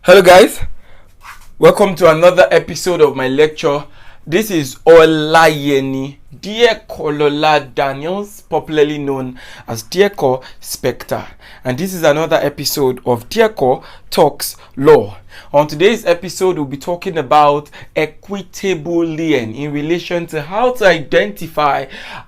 Hello guys, welcome to another episode of my lecture. This is Olayeni Dieko Daniels, popularly known as Dieko Spectre, and this is another episode of Dieko Talks Law. On today's episode, we'll be talking about equitable lien in relation to how to identify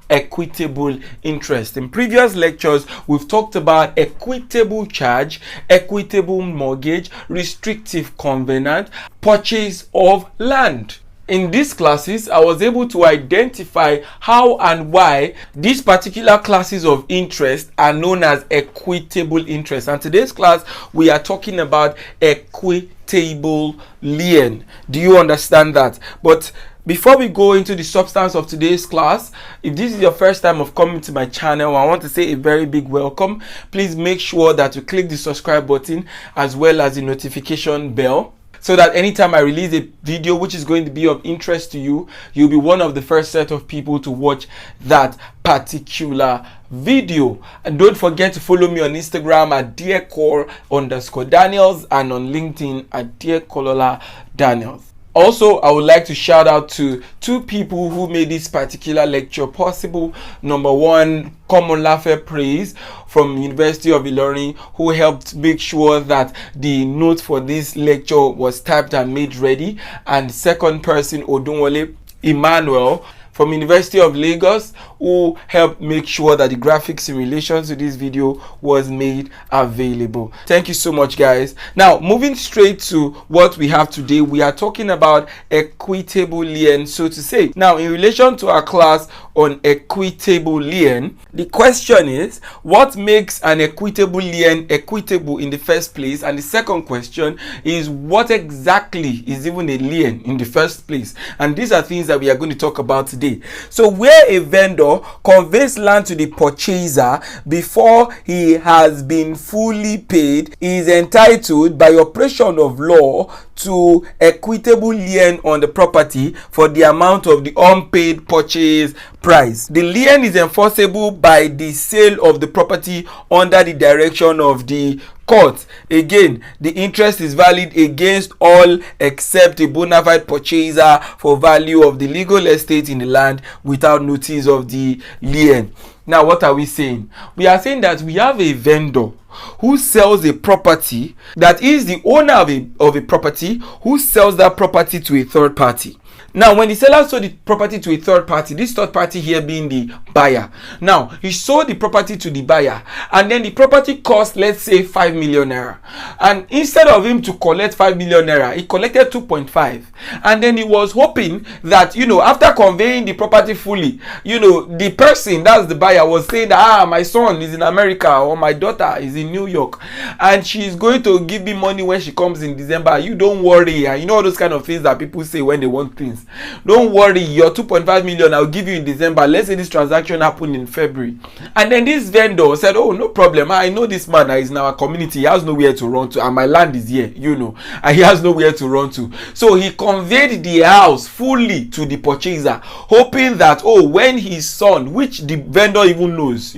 equitable interest. In previous lectures, we've talked about equitable charge, equitable mortgage, restrictive covenant, purchase of land. In these classes, I was able to identify how and why these particular classes of interest are known as equitable interest. And today's class, we are talking about equitable lien. Do you understand that? But before we go into the substance of today's class, if this is your first time of coming to my channel, I want to say a very big welcome. Please make sure that you click the subscribe button as well as the notification bell, so that anytime I release a video which is going to be of interest to you, you'll be one of the first set of people to watch that particular video. And don't forget to follow me on Instagram at Dieko_Daniels and on LinkedIn at Dieko Daniels. Also, I would like to shout out to two people who made this particular lecture possible. Number one, Komolafe Praise from University of Ioni, who helped make sure that the note for this lecture was typed and made ready. And second person, Odunwole Emmanuel from University of Lagos, who helped make sure that the graphics in relation to this video was made available. Thank you so much, guys. Now, moving straight to what we have today, we are talking about equitable lien, so to say. Now, in relation to our class on equitable lien, the question is, what makes an equitable lien equitable in the first place? And the second question is, what exactly is even a lien in the first place? And these are things that we are going to talk about today. So where a vendor conveys land to the purchaser before he has been fully paid, he is entitled by operation of law to equitable lien on the property for the amount of the unpaid purchase price. The lien is enforceable by the sale of the property under the direction of the court. Again, the interest is valid against all except a bona-fide purchaser for value of the legal estate in the land without notice of the lien. Now, what are we saying? We are saying that we have a vendor who sells a property, that is the owner of a property, who sells that property to a third party. Now, when the seller sold the property to a third party, this third party here being the buyer. Now, he sold the property to the buyer, and then the property cost, let's say, 5 million naira. And instead of him to collect 5 million naira, he collected 2.5. And then he was hoping that, after conveying the property fully, the person, that's the buyer, was saying that, my son is in America or my daughter is in New York, and she's going to give me money when she comes in December. You don't worry. And all those kind of things that people say when they want things. Don't worry, your 2.5 million I'll give you in December. Let's say this transaction happened in February. And then this vendor said, oh, no problem. I know this man is in our community. He has nowhere to run to, and my land is here, and he has nowhere to run to. So he conveyed the house fully to the purchaser, hoping that, when his son, which the vendor even knows,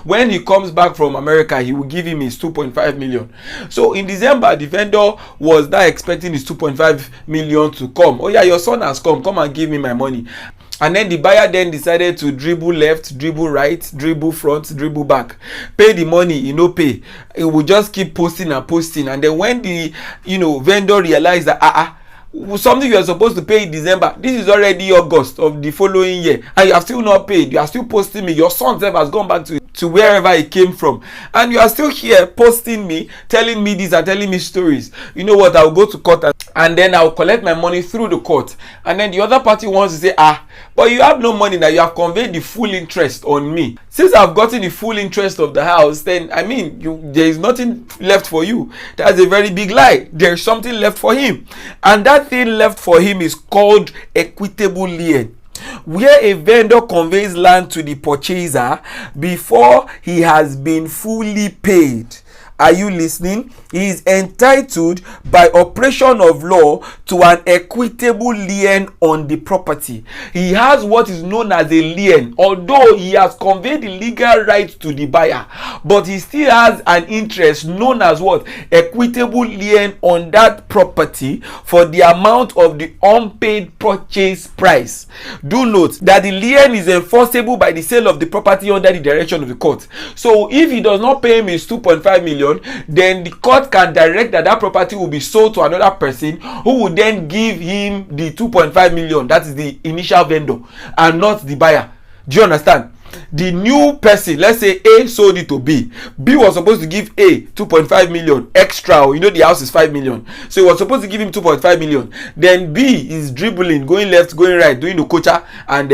when he comes back from America, he will give him his 2.5 million. So in December, the vendor was now expecting his 2.5 million to come. Oh yeah, your son has come and give me my money. And then the buyer then decided to dribble left, dribble right, dribble front, dribble back. Pay the money, pay. It will just keep posting and posting. And then when the vendor realized that something you are supposed to pay in December, this is already August of the following year, and you have still not paid, you are still posting me, your son has gone back to wherever he came from, and you are still here posting me, telling me this and telling me stories. You know what, I'll go to court and then I'll collect my money through the court. And then the other party wants to say, but you have no money now, you have conveyed the full interest on me. Since I've gotten the full interest of the house, then there is nothing left for you. That's a very big lie. There's something left for him, and that thing left for him is called equitable lien, where a vendor conveys land to the purchaser before he has been fully paid, are you listening? He is entitled by operation of law to an equitable lien on the property. He has what is known as a lien, although he has conveyed the legal right to the buyer, but he still has an interest known as what? Equitable lien on that property for the amount of the unpaid purchase price. Do note that the lien is enforceable by the sale of the property under the direction of the court. So if he does not pay him his 2.5 million, then the court can direct that property will be sold to another person who will then give him the 2.5 million, that is the initial vendor, and not the buyer. Do you understand? The new person, let's say A sold it to B. B was supposed to give A 2.5 million extra. You know the house is 5 million. So he was supposed to give him 2.5 million. Then B is dribbling, going left, going right, doing the coacher and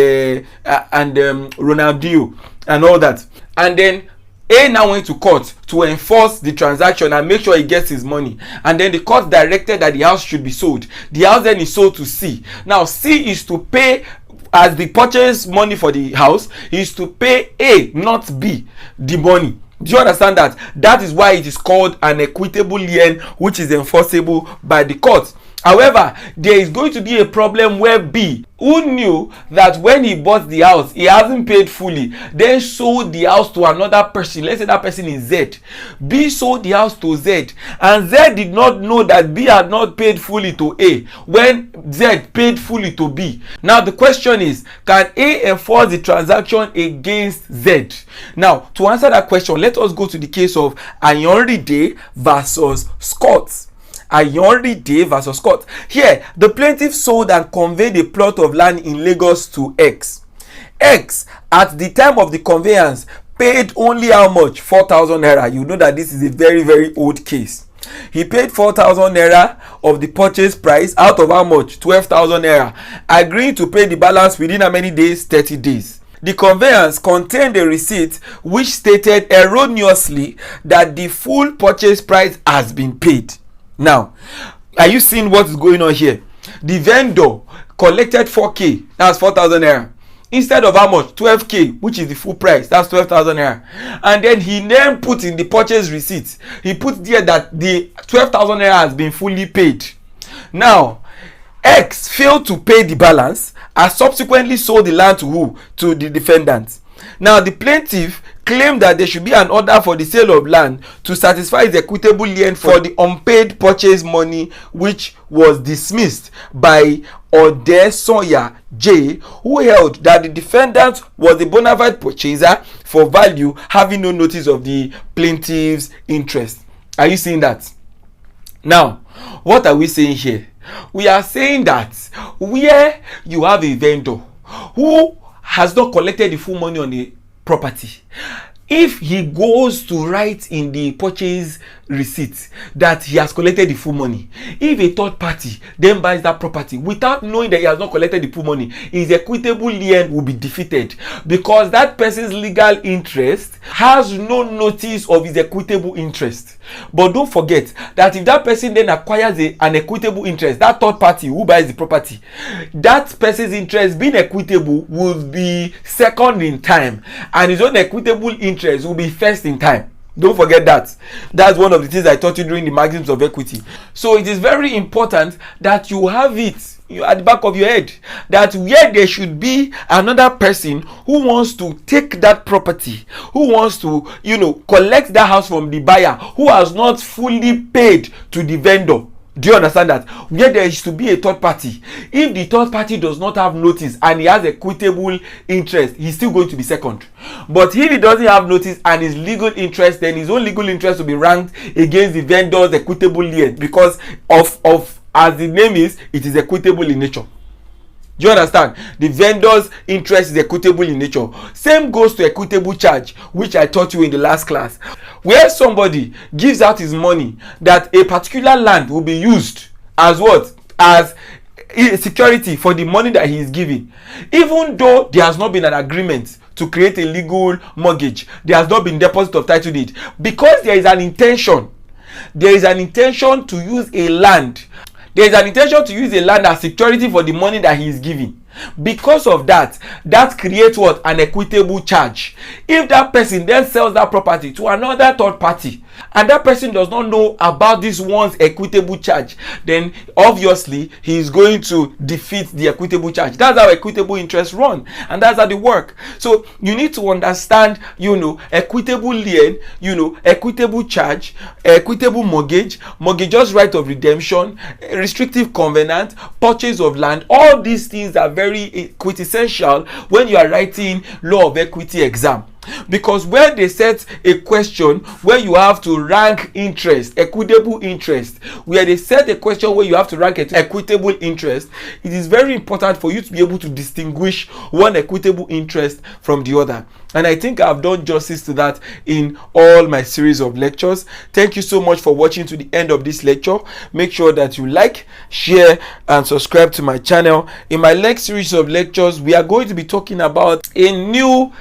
Ronaldinho and all that. And then A now went to court to enforce the transaction and make sure he gets his money. And then the court directed that the house should be sold. The house then is sold to C. Now C is to pay, as the purchase money for the house, is to pay A, not B, the money. Do you understand that? That is why it is called an equitable lien, which is enforceable by the court. However, there is going to be a problem where B, who knew that when he bought the house, he hasn't paid fully, then sold the house to another person. Let's say that person is Z. B sold the house to Z, and Z did not know that B had not paid fully to A when Z paid fully to B. Now the question is, can A enforce the transaction against Z? Now, to answer that question, let us go to the case of Ayorinde versus Scott. Ayorinde versus Scott. Here, the plaintiff sold and conveyed a plot of land in Lagos to X. X, at the time of the conveyance, paid only how much? 4,000 naira. You know that this is a very, very old case. He paid 4,000 naira of the purchase price out of how much? 12,000 naira. Agreeing to pay the balance within how many days? 30 days. The conveyance contained a receipt which stated erroneously that the full purchase price has been paid. Now, are you seeing what is going on here? The vendor collected 4k, that's 4,000 naira, instead of how much? 12k, which is the full price, that's 12,000 naira. And then he then put in the purchase receipt, he put there that the 12,000 naira has been fully paid. Now, X failed to pay the balance and subsequently sold the land to who? To the defendant. Now, the plaintiff claimed that there should be an order for the sale of land to satisfy his equitable lien for the unpaid purchase money, which was dismissed by Odesoya J, who held that the defendant was a bona-fide purchaser for value, having no notice of the plaintiff's interest. Are you seeing that? Now, what are we saying here? We are saying that where you have a vendor who has not collected the full money on the property, if he goes to write in the purchase receipt that he has collected the full money, if a third party then buys that property without knowing that he has not collected the full money, his equitable lien will be defeated, because that person's legal interest has no notice of his equitable interest. But don't forget that if that person then acquires an equitable interest, that third party who buys the property, that person's interest being equitable will be second in time, and his own equitable interest will be first in time. Don't forget that. That's one of the things I taught you during the maxims of equity. So it is very important that you have it at the back of your head, that where there should be another person who wants to take that property, who wants to, collect that house from the buyer, who has not fully paid to the vendor. Do you understand that? Where there is to be a third party, if the third party does not have notice and he has equitable interest, he's still going to be second. But if he doesn't have notice and his legal interest, then his own legal interest will be ranked against the vendor's equitable lien, because of as the name is, it is equitable in nature. Do you understand? The vendor's interest is equitable in nature. Same goes to equitable charge, which I taught you in the last class. Where somebody gives out his money that a particular land will be used as what? As security for the money that he is giving. Even though there has not been an agreement to create a legal mortgage, there has not been deposit of title deed, because there is an intention. There is an intention to use a land. There is an intention to use a land as security for the money that he is giving. Because of that, that creates what? An equitable charge. If that person then sells that property to another third party, and that person does not know about this one's equitable charge, then obviously he is going to defeat the equitable charge. That's how equitable interest run, and that's how they work. So you need to understand, equitable lien, equitable charge, equitable mortgage, mortgagor's right of redemption, restrictive covenant, purchase of land. All these things are very quintessential when you are writing law of equity exam. Because when they set a question where you have to rank interest, equitable interest, where they set a question where you have to rank equitable interest, it is very important for you to be able to distinguish one equitable interest from the other. And I think I've done justice to that in all my series of lectures. Thank you so much for watching to the end of this lecture. Make sure that you like, share, and subscribe to my channel. In my next series of lectures, we are going to be talking about a new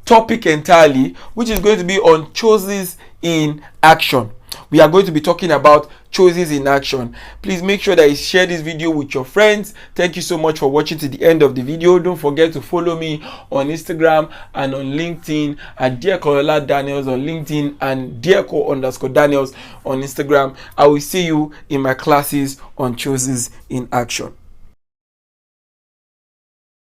topic entirely, which is going to be on choices in action. We are going to be talking about choices in action. Please make sure that you share this video with your friends. Thank you so much for watching to the end of the video. Don't forget to follow me on Instagram and on LinkedIn at Dieko Daniels on LinkedIn and Dieko_Daniels on Instagram. I will see you in my classes on choices in action.